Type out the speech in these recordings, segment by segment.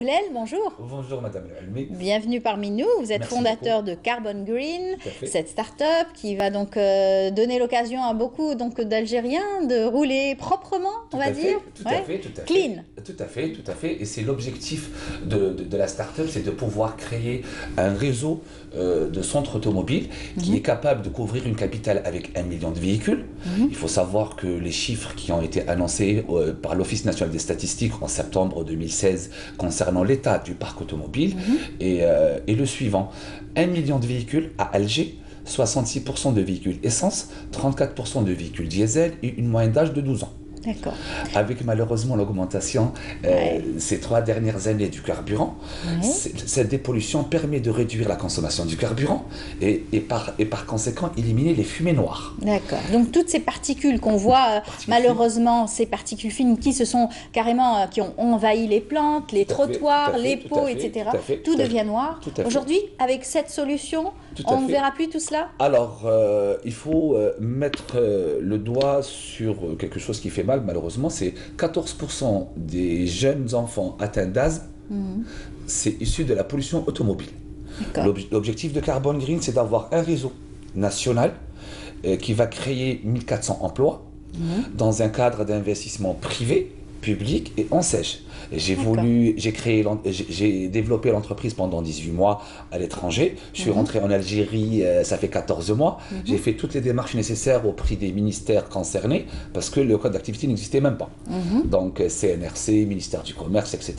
Blel, bonjour. Bonjour Madame Almé. Bienvenue parmi nous. Vous êtes Merci fondateur beaucoup. de Carbon Green, Tout à fait. cette start-up qui va donc donner l'occasion à beaucoup d'Algériens de rouler proprement, on Tout va à dire. fait, tout à fait, tout à fait. Clean. Tout à fait, tout à fait. Et c'est l'objectif de la start-up, c'est de pouvoir créer un réseau de centres automobiles qui est capable de couvrir une capitale avec 1 million de véhicules. Il faut savoir que les chiffres qui ont été annoncés par l'Office national des statistiques en septembre 2016 concernant l'état du parc automobile est le suivant. 1 million de véhicules à Alger, 66% de véhicules essence, 34% de véhicules diesel et une moyenne d'âge de 12 ans. D'accord. Avec malheureusement l'augmentation ces 3 dernières années du carburant, cette dépollution permet de réduire la consommation du carburant et par conséquent éliminer les fumées noires. D'accord. Donc toutes ces particules qu'on voit, malheureusement, ces particules fines qui se sont carrément, qui ont envahi les plantes, les trottoirs, les pots, etc. Tout devient noir. Aujourd'hui, avec cette solution, on ne verra plus tout cela? Alors, il faut mettre le doigt sur quelque chose qui fait mal, malheureusement, c'est 14% des jeunes enfants atteints d'asthme, c'est issu de la pollution automobile. L'objectif de Carbon Green, c'est d'avoir un réseau national qui va créer 1400 emplois dans un cadre d'investissement privé, public et en sèche. J'ai développé l'entreprise pendant 18 mois à l'étranger. Je suis rentré en Algérie, ça fait 14 mois. J'ai fait toutes les démarches nécessaires auprès des ministères concernés parce que le code d'activité n'existait même pas. Donc CNRC, ministère du Commerce, etc.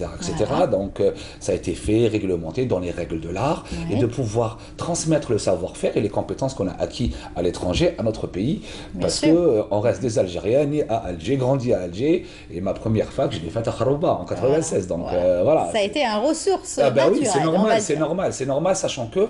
Donc ça a été fait, réglementé dans les règles de l'art et de pouvoir transmettre le savoir-faire et les compétences qu'on a acquis à l'étranger à notre pays parce qu'on reste des Algériens, nés à Alger, grandis à Alger et ma première fac, je l'ai faite à Kharouba en 96. Donc voilà. Ça a été un ressource naturel. Oui, c'est normal, sachant que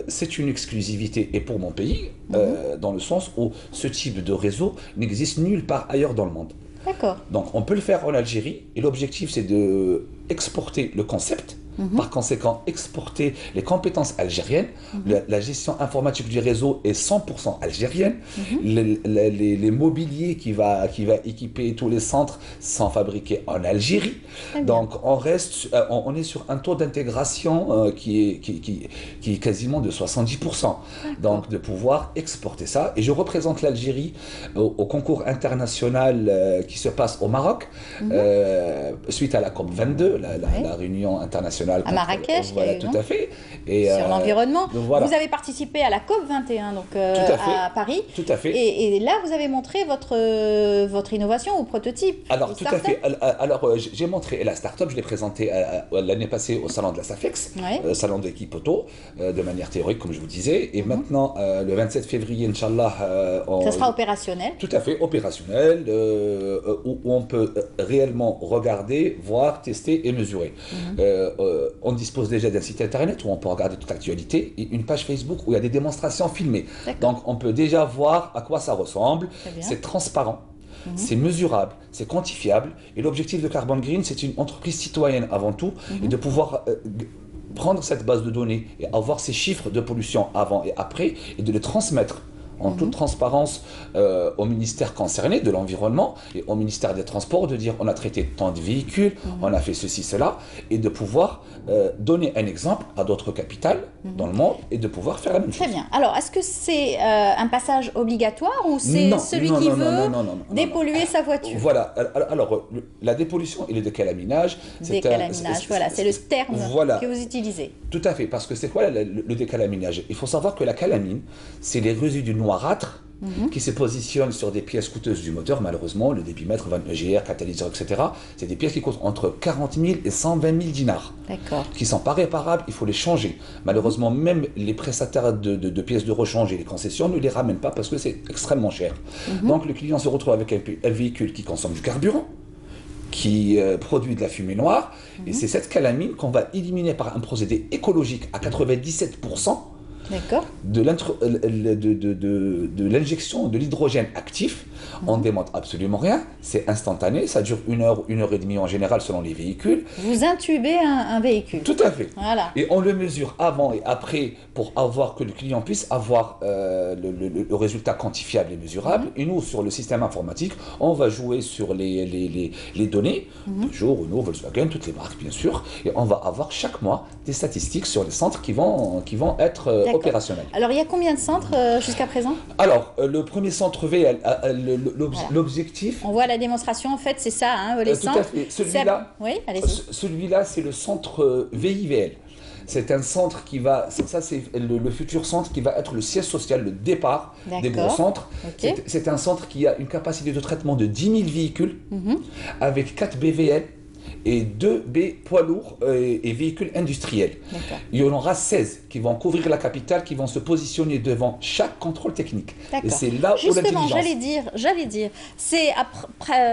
c'est une exclusivité et pour mon pays, dans le sens où ce type de réseau n'existe nulle part ailleurs dans le monde. D'accord. Donc on peut le faire en Algérie et l'objectif c'est de exporter le concept. Par conséquent, exporter les compétences algériennes. La gestion informatique du réseau est 100% algérienne. Les mobiliers qui va équiper tous les centres sont fabriqués en Algérie. Donc on est sur un taux d'intégration qui est quasiment de 70%. Donc de pouvoir exporter ça. Et je représente l'Algérie au concours international qui se passe au Maroc suite à la COP 22, la réunion internationale à Marrakech, voilà, tout à fait. Et sur l'environnement. Voilà. Vous avez participé à la COP 21 donc, à Paris. Tout à fait. Et là, vous avez montré votre innovation ou prototype. Alors, tout à fait. Alors, j'ai montré la start-up, je l'ai présentée l'année passée au salon de la SAFEX, salon d'équipe auto, de manière théorique, comme je vous disais. Et maintenant, le 27 février, Inch'Allah, ça sera opérationnel. Tout à fait, opérationnel, où on peut réellement regarder, voir, tester et mesurer. On dispose déjà d'un site internet où on peut regarder toute l'actualité et une page Facebook où il y a des démonstrations filmées. Donc on peut déjà voir à quoi ça ressemble. C'est transparent, c'est mesurable, c'est quantifiable. Et l'objectif de Carbon Green, c'est une entreprise citoyenne avant tout et de pouvoir prendre cette base de données et avoir ces chiffres de pollution avant et après et de les transmettre en toute transparence au ministère concerné de l'environnement et au ministère des Transports, de dire on a traité tant de véhicules, on a fait ceci, cela, et de pouvoir donner un exemple à d'autres capitales dans le monde et de pouvoir faire la même chose. Très bien. Alors, est-ce que c'est un passage obligatoire ou c'est celui qui veut dépolluer sa voiture? Voilà. Alors, la dépollution et le décalaminage, voilà, c'est le terme que vous utilisez. Tout à fait, parce que c'est quoi le décalaminage? Il faut savoir que la calamine, c'est les résidus noirâtres qui se positionnent sur des pièces coûteuses du moteur, malheureusement, le débitmètre, 20 EGR, catalyseur, etc. C'est des pièces qui coûtent entre 40 000 et 120 000 dinars, qui ne sont pas réparables, il faut les changer. Malheureusement, même les prestataires de pièces de rechange et les concessions ne les ramènent pas parce que c'est extrêmement cher. Donc le client se retrouve avec un véhicule qui consomme du carburant, qui produit de la fumée noire, et c'est cette calamine qu'on va éliminer par un procédé écologique à 97%, de l'injection de l'hydrogène actif. On ne démonte absolument rien, c'est instantané, ça dure 1 heure, 1 heure et demie en général selon les véhicules. Vous intubez un véhicule. Tout à fait. Voilà. Et on le mesure avant et après pour avoir que le client puisse avoir le résultat quantifiable et mesurable. Et nous, sur le système informatique, on va jouer sur les données, Peugeot, Renault, Volkswagen, toutes les marques bien sûr, et on va avoir chaque mois des statistiques sur les centres qui vont être opérationnels. Alors il y a combien de centres jusqu'à présent? Alors le premier centre V, l'objectif... On voit la démonstration, en fait, c'est ça, hein, les centres. Tout à fait. Celui-là, c'est le centre VIVL. C'est un centre qui va, ça c'est le futur centre qui va être le siège social, le départ des gros centres. C'est un centre qui a une capacité de traitement de 10 000 véhicules avec 4 BVL et 2 B poids lourds et véhicules industriels. Il y en aura 16 qui vont couvrir la capitale, qui vont se positionner devant chaque contrôle technique. Et c'est là où l'intelligence... j'allais dire, c'est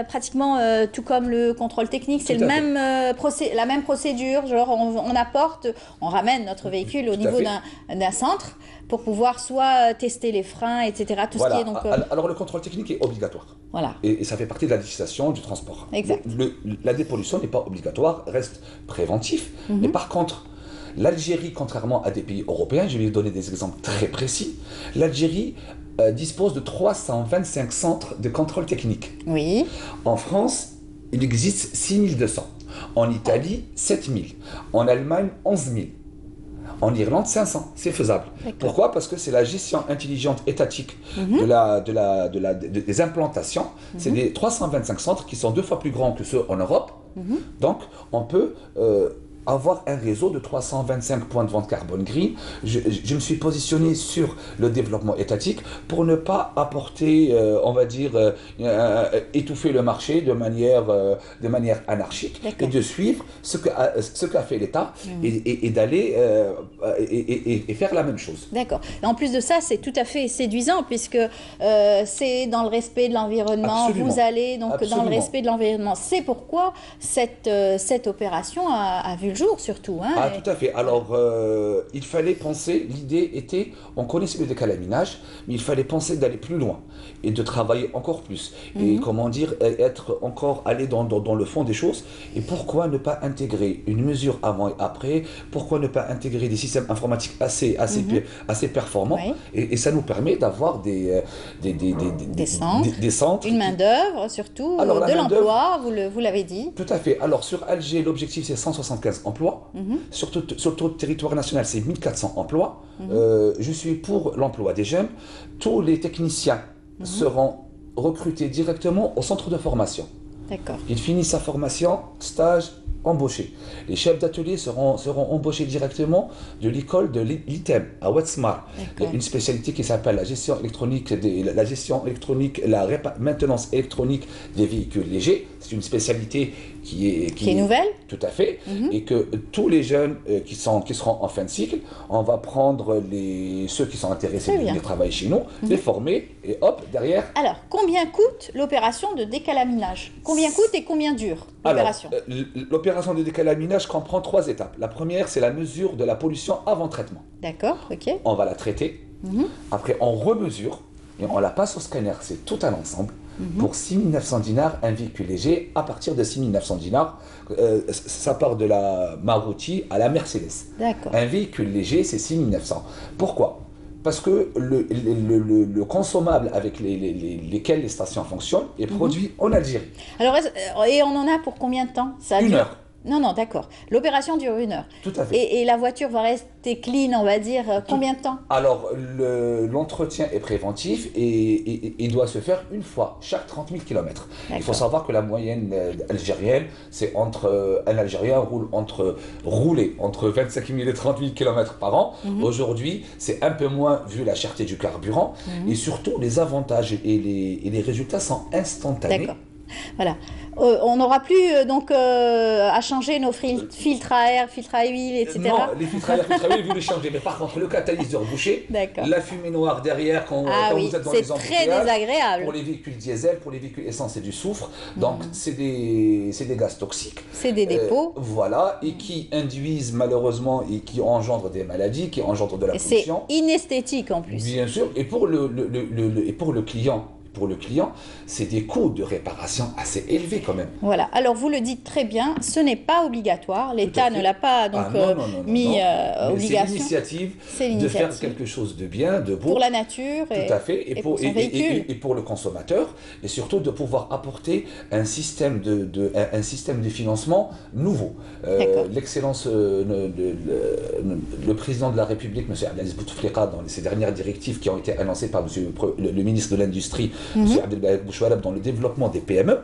pratiquement tout comme le contrôle technique, c'est la même procédure, genre on ramène notre véhicule au niveau d'un centre pour pouvoir soit tester les freins, etc. Tout ce qui est donc, Alors le contrôle technique est obligatoire. Voilà. Et ça fait partie de la législation du transport. Exact. La dépollution n'est pas obligatoire, reste préventif. Mais par contre, l'Algérie, contrairement à des pays européens, je vais vous donner des exemples très précis, l'Algérie dispose de 325 centres de contrôle technique. Oui. En France, il existe 6200. En Italie, 7000. En Allemagne, 11 000. En Irlande, 500, c'est faisable. Pourquoi? Parce que c'est la gestion intelligente étatique des implantations. C'est des 325 centres qui sont 2 fois plus grands que ceux en Europe. Donc, on peut avoir un réseau de 325 points de vente carbone green. Je me suis positionné sur le développement étatique pour ne pas apporter, on va dire, étouffer le marché de manière anarchique et de suivre ce qu'a fait l'État et d'aller et faire la même chose. D'accord. En plus de ça, c'est tout à fait séduisant puisque c'est dans le respect de l'environnement. Vous allez donc dans le respect de l'environnement. C'est pourquoi cette opération a vu le jour surtout. Hein, tout à fait. Alors, il fallait penser, l'idée était, on connaissait le décalaminage, mais il fallait penser d'aller plus loin et de travailler encore plus. Et comment dire, aller dans le fond des choses. Et pourquoi ne pas intégrer une mesure avant et après? Pourquoi ne pas intégrer des systèmes informatiques assez performants? Et ça nous permet d'avoir des centres. Une main-d'œuvre surtout, de l'emploi, vous l'avez dit. Tout à fait. Alors, sur Alger, l'objectif c'est 175 emplois. Sur tout le territoire national, c'est 1400 emplois. Je suis pour l'emploi des jeunes. Tous les techniciens seront recrutés directement au centre de formation. D'accord. Ils finissent sa formation, stage, embauchés. Les chefs d'atelier seront embauchés directement de l'école de l'ITEM à Ouatsmar. Il y a une spécialité qui s'appelle la gestion électronique, la maintenance électronique des véhicules légers. C'est une spécialité qui est nouvelle. Tout à fait. Et que tous les jeunes qui seront en fin de cycle, on va prendre ceux qui sont intéressés de venir travailler chez nous, les former et hop, derrière. Alors, combien coûte l'opération de décalaminage? Combien coûte et combien dure l'opération? L'opération de décalaminage comprend 3 étapes. La première, c'est la mesure de la pollution avant traitement. D'accord, ok. On va la traiter. Après, on remesure et on la passe au scanner. C'est tout un ensemble. Pour 6 900 dinars, un véhicule léger, à partir de 6 900 dinars, ça part de la Maruti à la Mercedes. Un véhicule léger, c'est 6 900. Pourquoi? Parce que le consommable avec lesquels les stations fonctionnent est produit en Algérie. Alors, et on en a pour combien de temps? Ça dure 1 heure. Non, d'accord. L'opération dure 1 heure. Tout à fait. Et la voiture va rester clean, on va dire, combien de temps? Alors, l'entretien est préventif et il doit se faire une fois chaque 30 000 km. Il faut savoir que la moyenne algérienne, c'est un Algérien roule entre 25 000 et 30 000 km par an. Aujourd'hui, c'est un peu moins vu la cherté du carburant et surtout les avantages et les résultats sont instantanés. Voilà. On n'aura plus donc à changer nos filtres à air, filtres à huile, etc. Non, les filtres à air, filtres à huile, vous les changez. Mais par contre, le catalyseur bouché, la fumée noire derrière quand oui, vous êtes dans les embouteillages, c'est très désagréable. pour les véhicules diesel, pour les véhicules essence, c'est du soufre. Donc, c'est des gaz toxiques. C'est des dépôts. Voilà, et qui induisent malheureusement et qui engendrent des maladies, qui engendrent de la pollution. C'est inesthétique en plus. Bien sûr, et pour le client. Pour le client, c'est des coûts de réparation assez élevés quand même. Voilà, alors vous le dites très bien, ce n'est pas obligatoire, l'État ne l'a pas donc mis obligation. C'est l'initiative de faire quelque chose de bien, de beau. Pour la nature tout à fait, et pour son véhicule. Et pour le consommateur, et surtout de pouvoir apporter un système de financement nouveau. L'excellence, le président de la République, M. Abdelaziz Bouteflika, dans ces dernières directives qui ont été annoncées par le ministre de l'Industrie, M. Abdelbaïd Bouchouarab, dans le développement des PME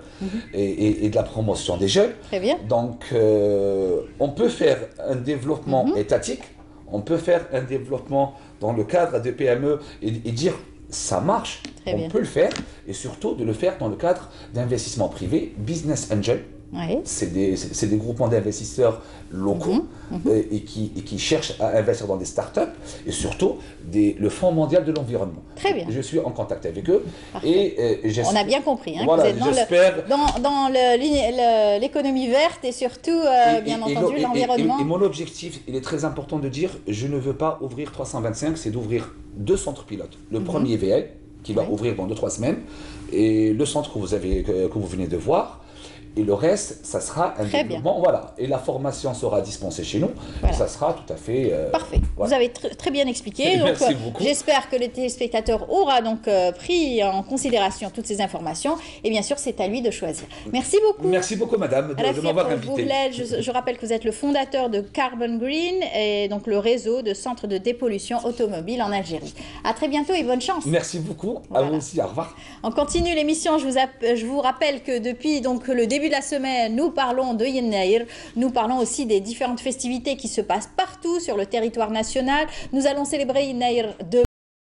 et de la promotion des jeunes. Très bien. Donc, on peut faire un développement étatique, on peut faire un développement dans le cadre des PME et dire ça marche, peut le faire, et surtout de le faire dans le cadre d'investissement privé, business angel. Oui. C'est des groupements d'investisseurs locaux et qui cherchent à investir dans des startups et surtout le Fonds mondial de l'environnement. Très bien. Je suis en contact avec eux. On a bien compris voilà, que vous êtes dans l'économie verte et surtout, bien entendu, l'environnement. Et mon objectif, il est très important de dire, je ne veux pas ouvrir 325, c'est d'ouvrir 2 centres pilotes. Le premier VL, qui va ouvrir dans 2-3 semaines, et le centre que vous venez de voir. Et le reste, ça sera un développement. Voilà. Et la formation sera dispensée chez nous. Voilà. Et ça sera tout à fait... Parfait. Voilà. Vous avez très bien expliqué. Merci beaucoup. J'espère que les téléspectateurs aura donc pris en considération toutes ces informations. Et bien sûr, c'est à lui de choisir. Merci beaucoup. Merci beaucoup, madame, de m'avoir invité. Je rappelle que vous êtes le fondateur de Carbon Green et donc le réseau de centres de dépollution automobile en Algérie. À très bientôt et bonne chance. Merci beaucoup. Voilà. À vous aussi. Au revoir. On continue l'émission. Je vous rappelle que depuis donc, le début de la semaine, nous parlons de Yennaïr, nous parlons aussi des différentes festivités qui se passent partout sur le territoire national. Nous allons célébrer Yennaïr demain.